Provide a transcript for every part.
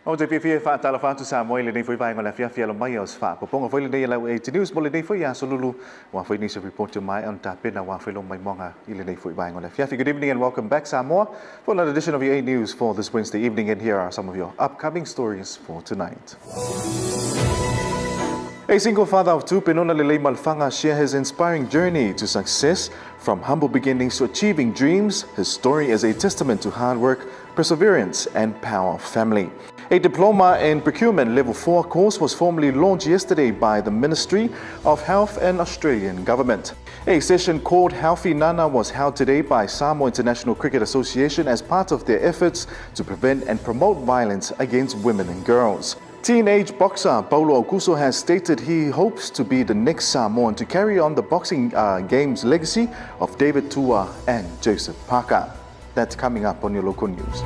O te pia fa tala fa tu sa mo ile nei foi vai ngala fia lo mai os fa poponga foi nei la e news mo le nei foi ya solulu wa foi ni se report to my on tap na wa foi lo mai monga ile nei foi vai ngala fia. Good evening and welcome back Samoa for another edition of your 8 News for this Wednesday evening, and here are some of your upcoming stories for tonight. A single father of two, Penona Lelei Malfanga, shares his inspiring journey to success from humble beginnings to achieving dreams. His story is a testament to hard work, perseverance, and power of family. A diploma in procurement level 4 course was formally launched yesterday by the Ministry of Health and Australian Government. A session called Healthy Nana was held today by Samoa International Cricket Association as part of their efforts to prevent and promote violence against women and girls. Teenage boxer Paulo Augusto has stated he hopes to be the next Samoan to carry on the boxing game's legacy of David Tua and Joseph Parker. That's coming up on your local news.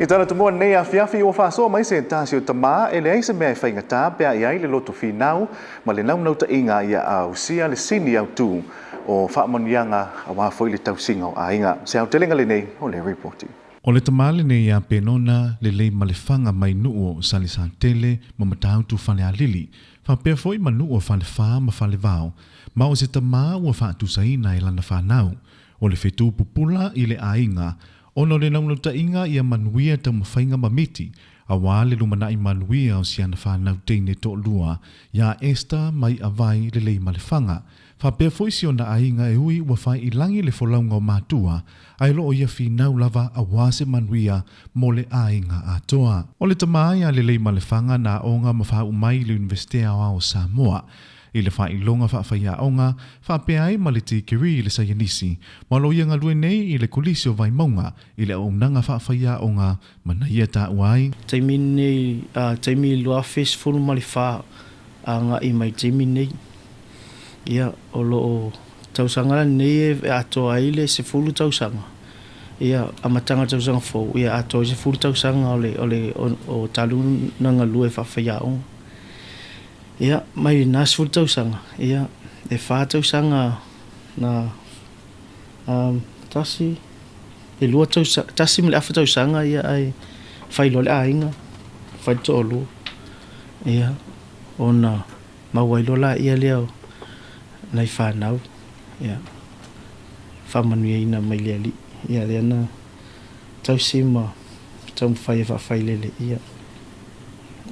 I tana tumua nei a fiafi o whaso mai se tāsi o tamā e le aise mea i whaingatā pia i ai le loto whinau ma le naunau ta inga ia au sia le sini au tū o whaamonianga a wāwhoi le tausinga o a inga. Se au telenga le nei o le reporti. O le tamale nei a Penona le lei malefanga mai nuo sa le santele ma matau tu fale a lili. Fa pia foi ma nuo fale wha ma fale vao. Ma o se tamā ua wha tu saina e lana whanau. O le whetu pupula i le a inga. Ono le naunu ta inga ia manuia ta mawhainga mamiti, a wā le lumana i manuia o siana whanau teine to lua, ia esta mai a vai le lei malefanga. Fa pia foisi o na a inga e ui ua whai i langi le wholaunga o mātua, ai lo o ia whinau lava a wā se manuia mo le a inga a toa. O le tamai a le lei malefanga na onga mawhau mai le Universitea o Samoa. I le whai longa whaafaya onga, whaapeai ma le tikiri i le sayanisi, ma lo ia ngalue nei i le kulisi o vai maunga, i le aunanga whaafaya onga, mana ia ta uai. Taimi nei, taimi loa fes fulu mali wha, nga i mai taimi nei. Ia, o lo o tausanga nei e ato ai le se fulu tausanga. Ia, amatanga tausanga fau, ia ato se fulu tausanga o talu nanga lue whaafaya onga. Ia, mai nas fulu tausanga. Ia, e wha tausanga na tasi, e lua tausanga, tasi mele awha tausanga ia ai whailo le ainga, whaito o lua. Ia, ona mawailo la ia leo nai whanau. Ia, whamanuia ina mai lea li. Ia, lea na tausima, taumwhai e whailele. Ia,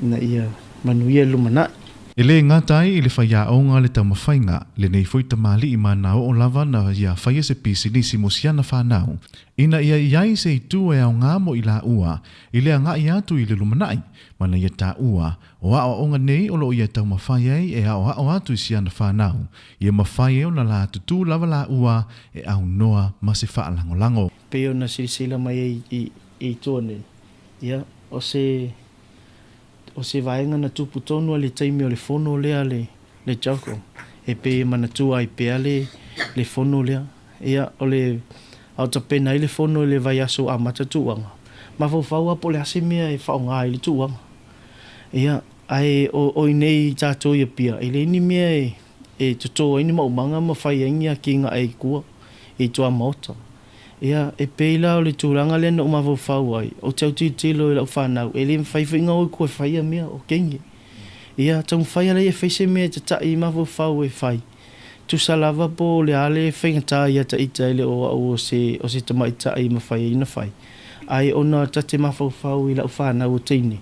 na ia manuia lumana. E le ngatai i le whaia aonga le taumawhainga, le nei foi tamali i manao o lava na ia whaia se pisi nisi mo siana whanau. Ina ia iai se i tu e au ngā mo i la ua, i le anga i atu i le lumanai, mana ia ta ua, o a onga nei o lo ia taumawhai e a o atu i siana whanau. Ia mawhai o na la tutu lava la ua e au noa ma se whaalango lango. Peo na sirisila mai i tuane. Ia, o se vaenga na tupu tonu a le taimi o le fono lea le jako. E pe mana tua i pea le fono lea. Ia o le au tapena i le fono le vai aso a mata tuanga. Ma fau apo le ase mea e whao ngā i le tuanga. Ia ai o inei tātou ia pia. I le ini mea e tutoa ini maumanga ma whai ingia ki ngā e kua i tua maota. Ia, e peila o le tūranga lena o mawau whau ai. O tau tilo i lau whanau. E le mwhaiwhinga o kua whaia mea o kengi. Ia, tau mwhaia lei e whaise mea te tai i mawau whau e whai. Tu salava po le ale whaingata i ata ita ele o se tamaita i mawhaia ina whai. Ai ona tate mawau whau i lau whanau o teine.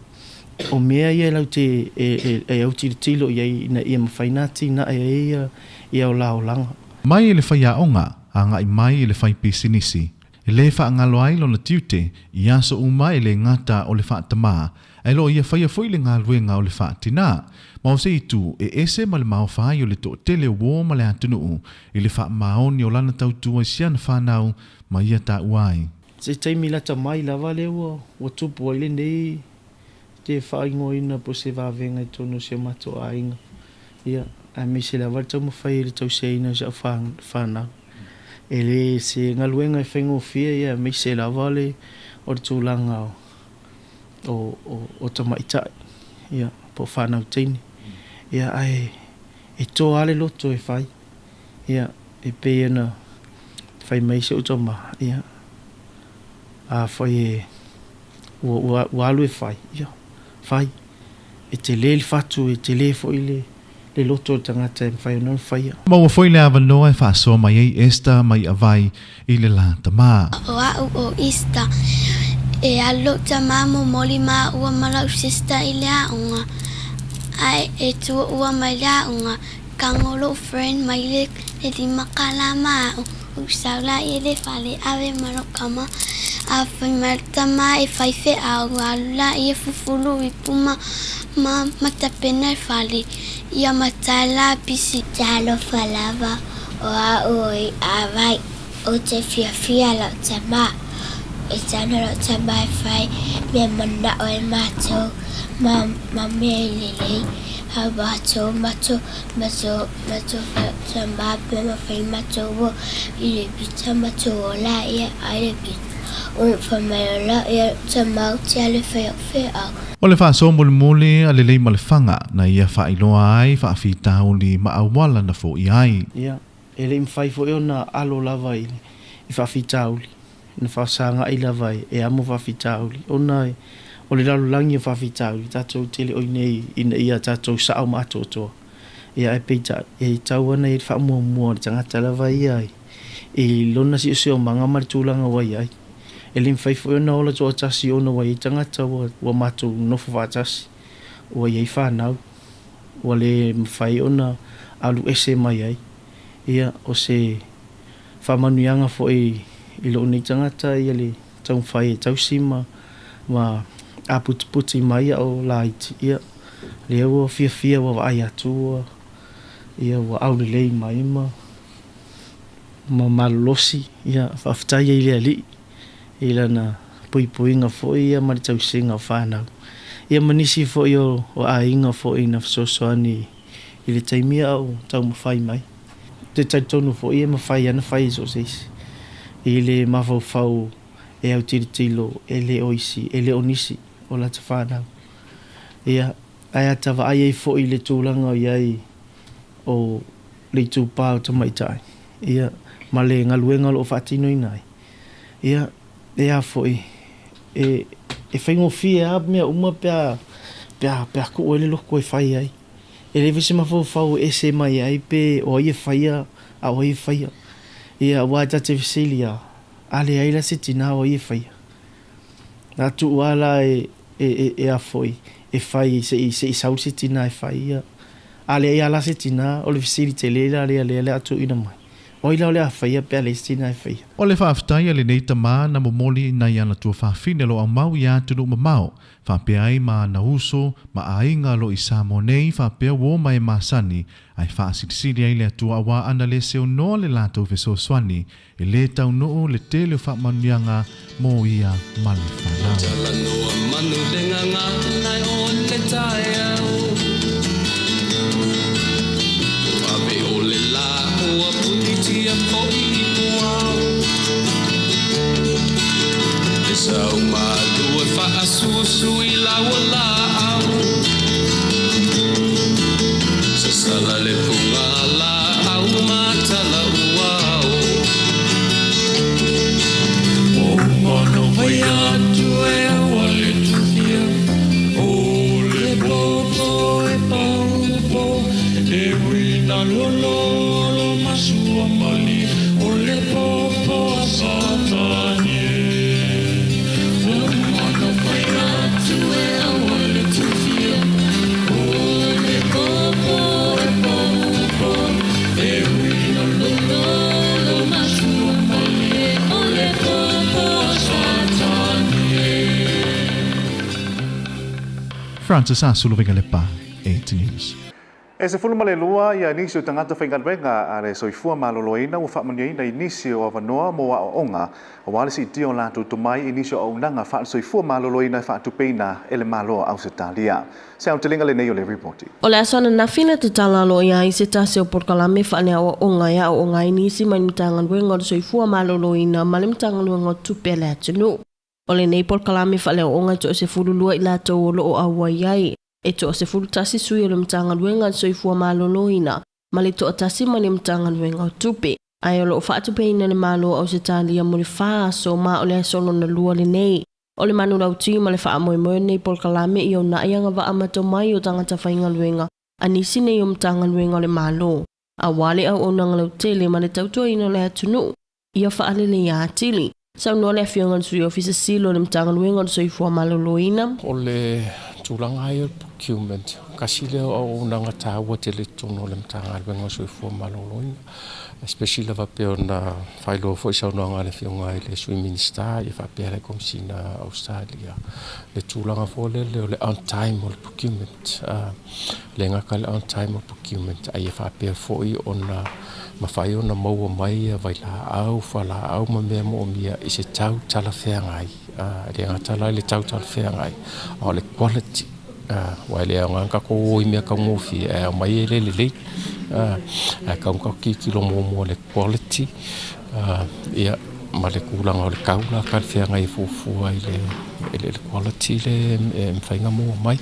O mea ia lau te e au tilo i na ia mawhainati na e au lao langa. Mai e le whaia onga. Anga i mai i le whai pisinisi. E le wha ngalo ai lo na tiute, i aso uma e le ngata o le wha tamā, e lo ia whaia fwoi le ngā luenga o le wha tina. Ma o se i tu, e ese ma le mao whai o le to tele wō ma le atunuu, i le wha maoni o lana tautua i siana whanau, ma ia ta uai. Se taimi lata mai lava le ua tupu ai le nei, te wha ingo ina po se wawenga i tono se mato a inga. Ia, a me se lava tau mawhai le tau se ina sa whanau. E le se ngaluenga e whengo fia ia me se lava le o le tūlanga o tamaitai. Ia, po whanau teine. Ia, ai, e tō ale loto e whai. Ia, e pe ana whai mai se utama. Ia, a foi wa alu e fai ia fai e te le fatu e te le foi le loto tangata e fai non fai Ma ua foi le avanoa e whaasoa mai ei Esta mai avai i le la tamā. O au o Easter e alo tama mo moli ma ua malau sista i le aunga ai e tua ua mai le aunga kangolo friend mai le di makala ma usaula i le fale ave marokama a fai martama e fai fe au alula i e fufulu i puma ma matapena e fale ia matala pisi jalo falava o au i avai o te fia la tama e tana la tama e fai me mana o e mato ma me lele ha mato tama pe ma fai mato wo i le pita mato la e ai le pita o fa mai la e tama ti ale fe au O le whaasoa mole a le lei malefanga na ia whailoa ai whaafitau li maawala na fo i ai. ia e le mfai fo e ona alo lava i whaafitauli na whaasanga i lava e amo whaafitauli ona o le lalulangi whaafitauli tatou tele o nei ina ia tatou sao maatotoa ia e peita e tau ana i whaamua mua tangata lava i ai e lona si o se o manga maritulanga wai ai e le mfai fo e ona ola toa tasi ona wai i tangata wa matou nofo whaatasi wa iei whanau wa le mfai ona alu ese mai ai ia o se whamanuianga fo i lo nei tangata ia le tau whai e tau sima ma a puti mai o laiti ia le ua fia wa ai atua ia wa au le lei mai ma malolosi ia whaftai i le ali ila na puipuinga fo ia ma le tau singa whanau ia manisi fo i o ainga fo i na fsosoani i le taimia au tau mawhai mai te taitonu fo ia mawhai ana whai so seisi i le mawhau e au tiritilo e le oisi e le onisi o la tawhanau ia ai atawa ai fo i le tūlanga o iai o le tūpā o tamaitai ia ma le ngaluenga lo whaatino i nai ia e a fo i e whaingo fia mea uma pia ko o ele loko e whai ai e le vise mawhau e se mai ai pe o ia whaia a o ia whaia ia wata te visilia ale ai la se tina o ia whaia na tu wala e a foi e fai se sau se tina e whaia ale ai ala se tina o le visili te lela le atu ina mai oila ole a whaia pe ale se tina e whaia O le whaaftai le nei tamā na momoli na iana tua whaafine lo au mau i atunu mamau. Whapea ai ma na uso ma ainga lo i samo nei whapea wo mai masani ai whaasitisiri ai le atua awa ana le seo noa le lato veso swani e le tau noo le tele whaamanuianga mo ia mali whanau. Tala noa manu denga ngā nai o le tae au. Whape o le la ua punitia po i puau. E sau malu e whaasusu i laua la au. Sa sala le punga la au matala uau. O mano vai atu e aua le tunia. O le popo e paupo e wina lolo masua mali. O le popo a satanie. O mano vai atu e aua le tunia. O le popo e paupo e wina lolo masua mali. O le popo a satanie. Francis Asulu Vigalepa, 8 News. E se fulma le lua ia inisio tangata whaingalwenga a le soifua maloloina ua whaamaniaina inisio o wanoa mo a onga a wale si dio latu tumai inisio o unanga wha soifua maloloina wha tupeina ele maloa au se talia. Se au telinga le nei o le reporti. O le asana na fina te talalo ia i se tase o porkalame whanea o onga ia o onga inisi mai mtangan wenga o soifua maloloina ma le mtangan wenga o tupe le atunu. O le nei porkalame whanea o onga to se fululua i lato o lo o awa iai. E to se fulu tasi sui o le mtangan wenga o soifua maloloina ma le to tasi ma le mtangan wenga o tupe. Ai o lo whaatupeina le malo au se talia mo le wha so ma o le sono na lua le nei. O le manu rauti ma le wha amoe moe nei polkalame i o na ianga wa amato mai o tangata whainga luenga. Anisi nei o mtanga luenga o le malo. A wale au o nanga lau tele ma le tautua ino le atunu. Ia wha alele ia atili. Sau noa le awhionga sui ofisa silo le mtanga luenga o soifua malo loina. O le tūlanga ai o procurement. Kasi leo o nanga tāua te le tono le mtanga luenga o soifua malo loina. Especially la vapeo na whailo fo isa unanga le whionga i le sui minister i vapea le komisina Australia. Le tūlanga fo le le on time o le procurement. Le ngaka le on time o procurement. Ai e vapea fo i o na mawhai o na maua mai vai la au whala au ma mea mo mia i se tau tala whengai. Le ngatala le tau tala whengai. O le quality. Wai le nganga ko i mea ka ngofi e mai e le kaunga ki kilo mo le quality ia ma le kulanga o le kaula ka whenga i fufua i le quality le mwhainga mo mai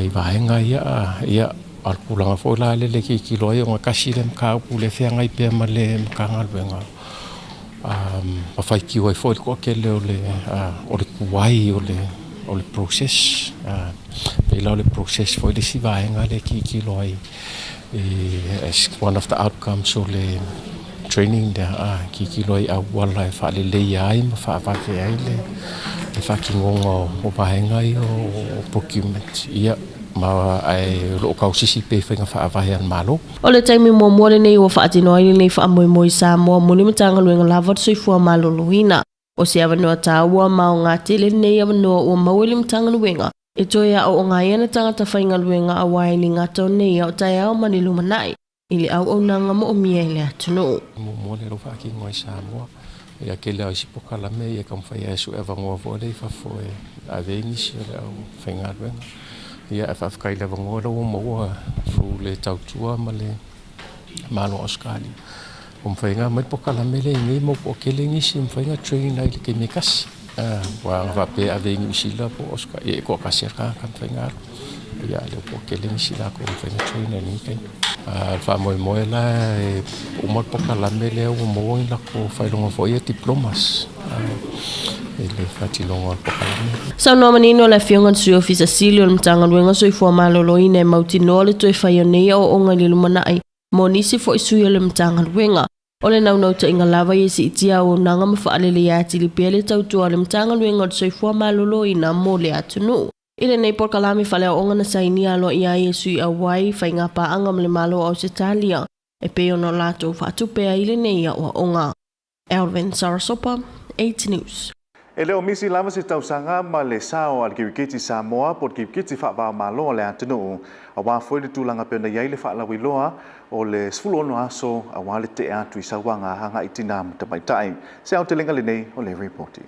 i vahenga ia al kulanga fo la le ki kilo i o kasi le mkaupu le whenga i pia ma le mkanga luenga ma whai ki wai fo i kua ke le o le kuwai o le process peila o le process fo i le si vahenga le ki kilo ai as one of the outcomes of the training there ki loi a wala fa le ai ma fa ke ai le fa ki ngongo o vahenga i o procurement ia ma ai lo ka sisi pe fa fa an malo O le taimi mo le nei o fa atino ai nei fa mo sa mo ni matanga luenga lava soifua malo luina. O se ava no taua ma o ngati le nei ava no o mawili matanga luenga. E toia o ngā iana tangata whainga luenga a wai ni ngā tau nei au tai au mani lumanai. Ili au nanga mo o mia ile atunu. Mo le rofa ki ngoi Samoa. Ia ke leo si pokalame ia kam whai esu e vangoa vole i whafoe a veini si o le au whainga luenga. Ia e whafkai le vangoa lau maua fu le tautua ma le malo Australia. O mwhainga mai pokalame le ngai mo o ke le ngisi mwhainga training ai le ke me kasi. Wa va pe ave ngisila po Oscar e ko kasera kan fengar ya le po ke le ngisila ko fengar train ni kai fa mo la o mo po kala mele o mo la ko fa lo fo ye diplomas le fati lo po kala Sau no manino le fionga su ofisa silio mtanga luenga so ifo malolo ine mauti no le toi fa yone o onga le lumanai mo nisi fo isu le mtanga luenga Ole nau nau ta inga lava i si itia o nanga mawhaalele ia tili pele tautua le mtanga luenga o soifua malolo i na mo le atunu. Ile nei porkalami whale o onga na saini alo ia Yesu i awai whainga pa anga mle malo au se talia. E peo no lato whaatupea ile nei a o onga. Elvin Sarasopa, 8 News. E leo misi lava se tausanga ma le sao al kiwikiti Samoa por kiwikiti whawa malo le atunu. A wā foi le tūlanga pena iai le whaalawi loa o le sfulono aso a wā le te atu i sawanga hanga i tina mtamaitai. Se au te lenga le nei o le reporti.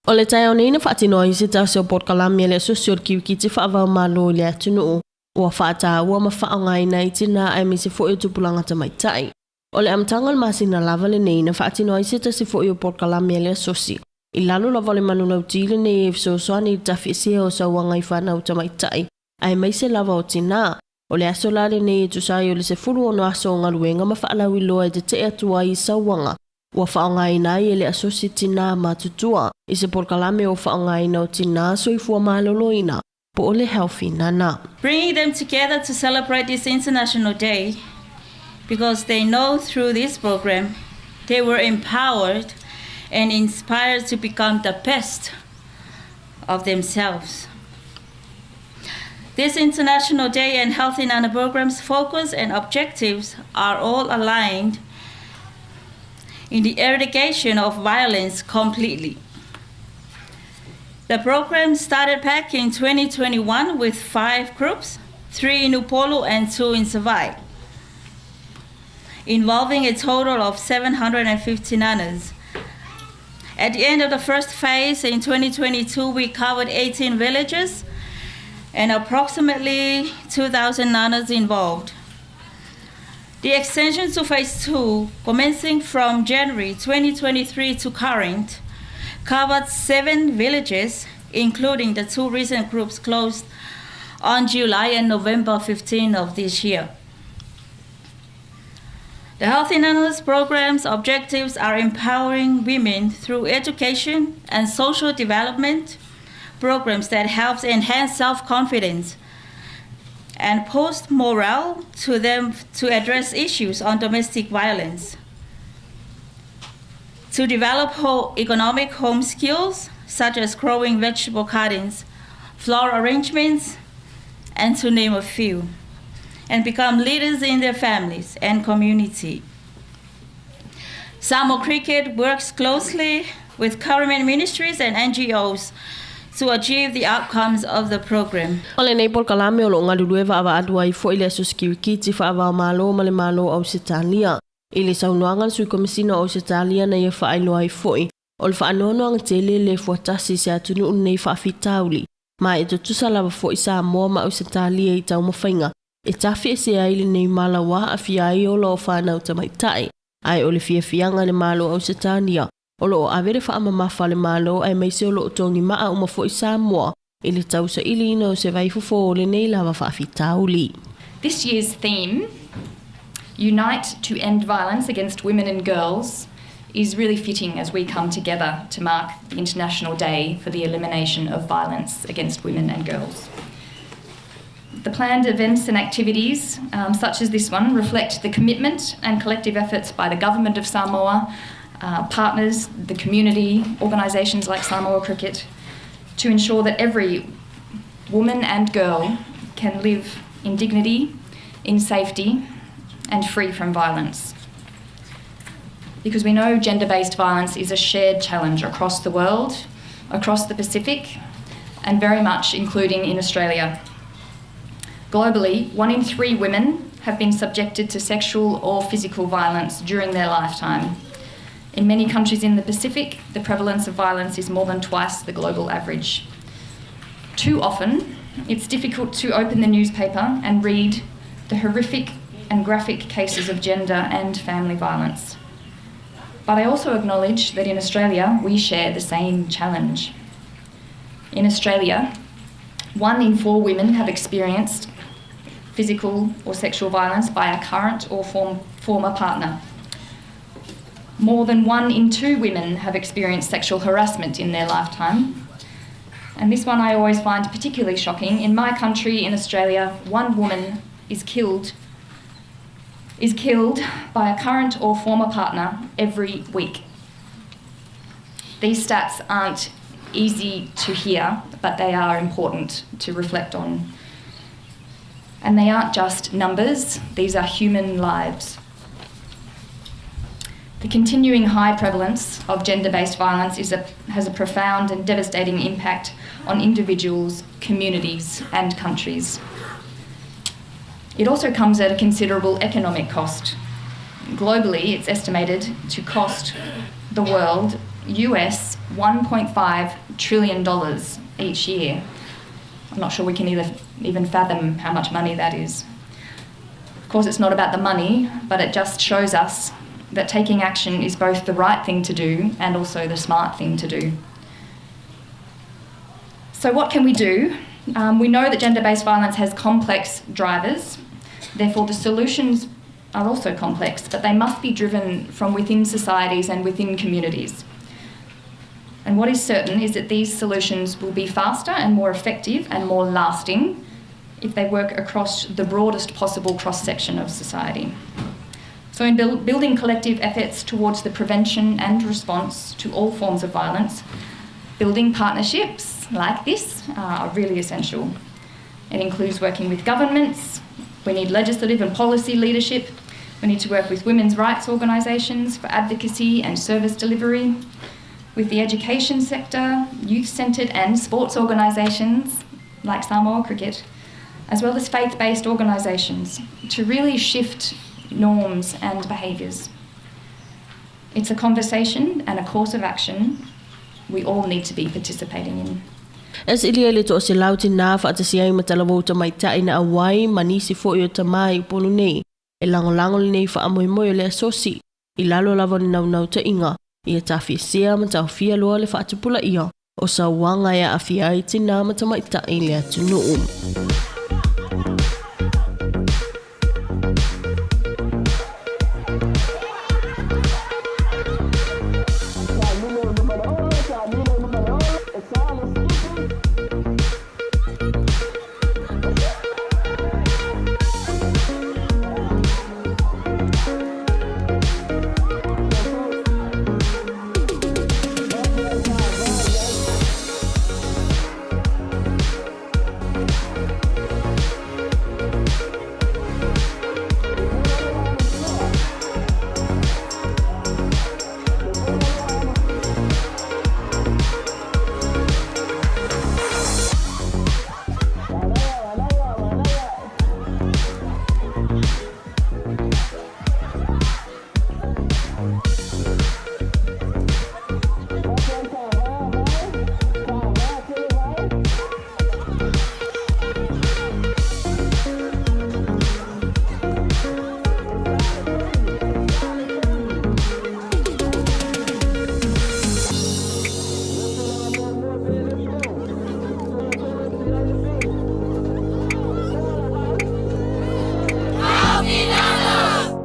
O le tai o neina whaatino i se tau seo porkalami le sosio kiwikiti whawa malo le atunu. Ua whaata ua ma whaongaina i tina ai mi se foi o tupulanga tamaitai. O le amtangal masina lava le neina whaatino i se tau se foi o porkalami le sosi. I lalo lava le manunau tile nei e so soani i tawhisia o sawanga i whanau tamaitai. Ai mai se lava o tina. O le aso lale nei e tusai o le se furu ono aso o ngaluenga ma whaalawi loa e te atua i sawanga. Ua whaongaina i le aso si tina matutua. I se porkalame o whaongaina o tina so i fua maloloina. Po o le healthy nana. Bringing them together to celebrate this International Day because they know through this program they were empowered and inspired to become the best of themselves. This International Day and Healthy Nana program's focus and objectives are all aligned in the eradication of violence completely. The program started back in 2021 with 5 groups, 3 in Upolu and 2 in Savai, involving a total of 750 nanas. At the end of the first phase in 2022, we covered 18 villages and approximately 2,000 nanas involved. The extension to phase 2, commencing from January 2023 to current, covered 7 villages, including the 2 recent groups closed on July and November 15 of this year. The Health in Endless program's objectives are empowering women through education and social development programs that helps enhance self-confidence and post morale to them to address issues on domestic violence, to develop economic home skills such as growing vegetable cuttings, flower arrangements, and to name a few, and become leaders in their families and community. Samoa Cricket works closely with government ministries and NGOs to achieve the outcomes of the program. Ole nei por kalame o lo ngalulue va ava adua I fo ile suskirikiti fa ava malo male malo au Sitalia. Ile saunoanga sui komisina o Sitalia na ia fa ailo ai foi. O le fa anono ang tele le fuatasi se atunu unei fa fitauli. Ma e to tusala va foi sa mo ma o Sitalia I tau mafainga. E tafi se ai le nei malawa afia ai o lo fa na utamaitai. Ai o le fiafianga le malo au Sitalia. O lo avere fa ama mafa le malo ai mai se o lo tongi maa uma fo I Samoa I le tausa ili no se vai fufo le nei lava fa fitauli. This year's theme, Unite to End Violence Against Women and Girls, is really fitting as we come together to mark the International Day for the Elimination of Violence Against Women and Girls. The planned events and activities, such as this one, reflect the commitment and collective efforts by the Government of Samoa, partners, the community, organisations like Samoa Cricket, to ensure that every woman and girl can live in dignity, in safety, and free from violence. Because we know gender-based violence is a shared challenge across the world, across the Pacific, and very much including in Australia. Globally, 1 in 3 women have been subjected to sexual or physical violence during their lifetime. In many countries in the Pacific, the prevalence of violence is more than twice the global average. Too often, it's difficult to open the newspaper and read the horrific and graphic cases of gender and family violence. But I also acknowledge that in Australia, we share the same challenge. In Australia, 1 in 4 women have experienced physical or sexual violence by a current or former partner. More than 1 in 2 women have experienced sexual harassment in their lifetime. And this one I always find particularly shocking. In my country, in Australia, 1 woman is killed by a current or former partner every week. These stats aren't easy to hear, but they are important to reflect on. And they aren't just numbers, these are human lives. The continuing high prevalence of gender-based violence has a profound and devastating impact on individuals, communities, and countries. It also comes at a considerable economic cost. Globally, it's estimated to cost the world US $1.5 trillion each year. I'm not sure we can even fathom how much money that is. Of course, it's not about the money, but it just shows us that taking action is both the right thing to do and also the smart thing to do. So what can we do? We know that gender-based violence has complex drivers. Therefore, the solutions are also complex, but they must be driven from within societies and within communities. And what is certain is that these solutions will be faster and more effective and more lasting if they work across the broadest possible cross-section of society. So in building collective efforts towards the prevention and response to all forms of violence, building partnerships like this are really essential. It includes working with governments. We need legislative and policy leadership. We need to work with women's rights organisations for advocacy and service delivery, with the education sector, youth-centred and sports organisations like Samoa Cricket, as well as faith-based organisations, to really shift norms and behaviours. It's a conversation and a course of action we all need to be participating in. As ilia le to se lauti na fa atasi ai matalawo ta mai ta ina awai manisi fo yo ta mai ponu nei e lango nei fa amoi moi le asosi I lalo lava ni nau ta inga ia ta fisia ma ta fia loa le fa atupula ia o sa wanga ya afia I tina ma ta mai ta ile atunu.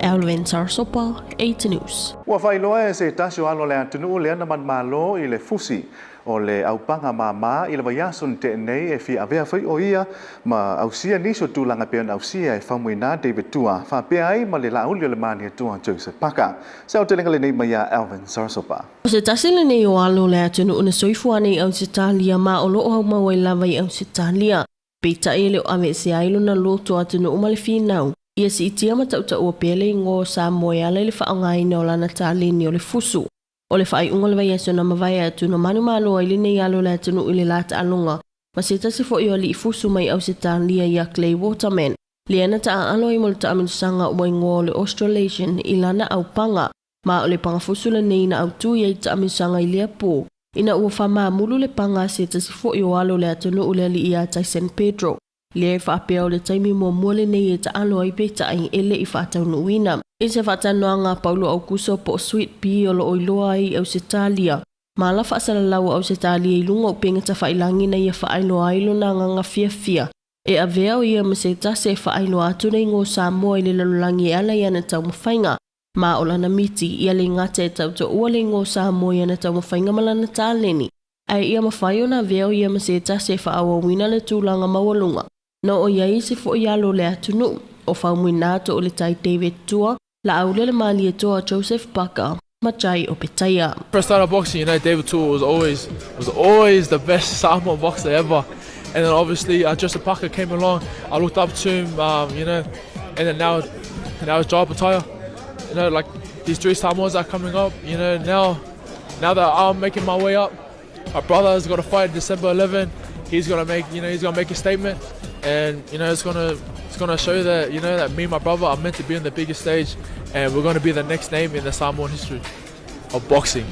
Alvin Sarsopa, 8 News. Ua whailoa e se tasio alo le atunu le ana man malo I le fusi o le aupanga mama I le vaiasun te nei e fi avea whai o ia ma ausia niso tūlanga pēn ausia e whamuina David Tua whapea ai ma le lauli o le mani Tua Joseph Paka. Se au te lenga le nei maia Alvin Sarsopa. O se tasile nei o alo le atunu una soifua nei au se talia ma o loo au mawai lawai au se talia. Peita e le o ame se ailo na loto atunu umale finau. Ia si itia matauta ua pele ngō sa moe ala le whaongaina o lana tālini o le fusu. O le whai unga le vai aso na mawai atu na manu malo ai line alo le atunu I le lata alunga. Ma se tasi fo I o li I fusu mai au se tālia ia Clay Waterman. Le ana ta alo I mol ta aminusanga ua ngō le Australasian I lana au panga. Ma o le panga fusu le nei na au tui ai ta aminusanga I lea pō. Ina ua whama mulu le panga se tasi fo I o alo le atunu ule li ia tai San Pedro. Le whapea o le taimi mua muale nei e ta alo ai peta ai ele I whatau nuina. I se whatanoanga Paulo au kuso po Sweet Pea o lo oiloa ai au se talia. Ma la whaasala lau au se talia I lunga o penga ta whailangi na ia whaailoa ailo na nganga fia. E a veo ia ma se ta se whaailoa atu nei ngō Samoa I le lalulangi e ala iana tau mawhainga. Ma o lana miti ia le ngate tau to ua le ngō Samoa iana tau mawhainga malana tāleni. Ai ia mawhai o na veo ia ma se ta se whaawa wina le tūlanga mawalunga. No o ia isi fo ia lo le atunu o whaumuina to o le tai David Tua la aule le mali e toa Joseph Paka machai o petaia. First started boxing, David Tua was always the best Samoan boxer ever. And then obviously Joseph Paka came along. I looked up to him, and then now it's Joe Petaia. Like these three Samoans are coming up. Now that I'm making my way up, my brother has got a fight December 11. He's gonna make a statement. And it's gonna show that that me and my brother are meant to be on the biggest stage, and we're gonna be the next name in the Samoan history of boxing.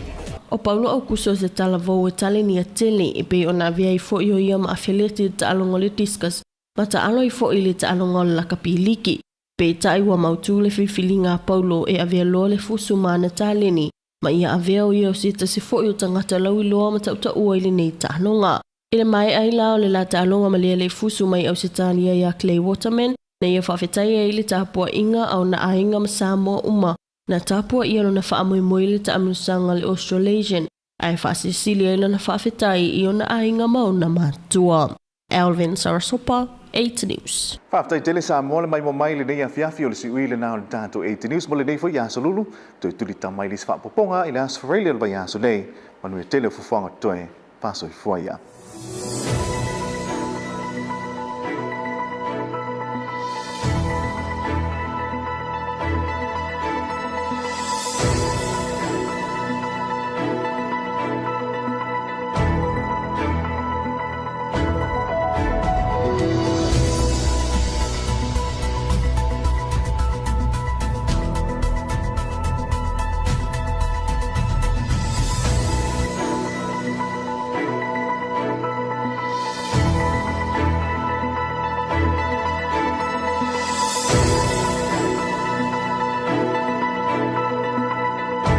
O Paulo au kuso se tala vau e tale ni a tele e pe ona via I fo I o ia ma affiliate ta alongo le discus ma ta alo I fo I le ta alongo la kapiliki. Pe ta iwa mautu le whiwhilinga Paulo e avea loa le fusu mana tale ni ma ia avea o ia o sita se fo I o tangata lau I loa ma tauta ua I le nei ta alonga. Ile mai ai lao le la tālonga ma le fusu mai au se tālia ia Clay Waterman na ia whawhetai ai le tāpua inga au na ainga ma Samoa uma na tāpua ia lo na whaamoimoi le ta aminusanga le Australasian ai whaasisilia ila na whawhetai I o na ainga mau na matua. Alvin Sarsopa, 8 News. Whaftai tele Samoa le mai mo mai le nei a fiafi o le si ui le nao le tātou 8 News mo le nei fo I aso lulu toi tuli tamai li sa whapoponga I le aso Australia le vai aso nei manu e tele o fufuanga toe paso I fuaia.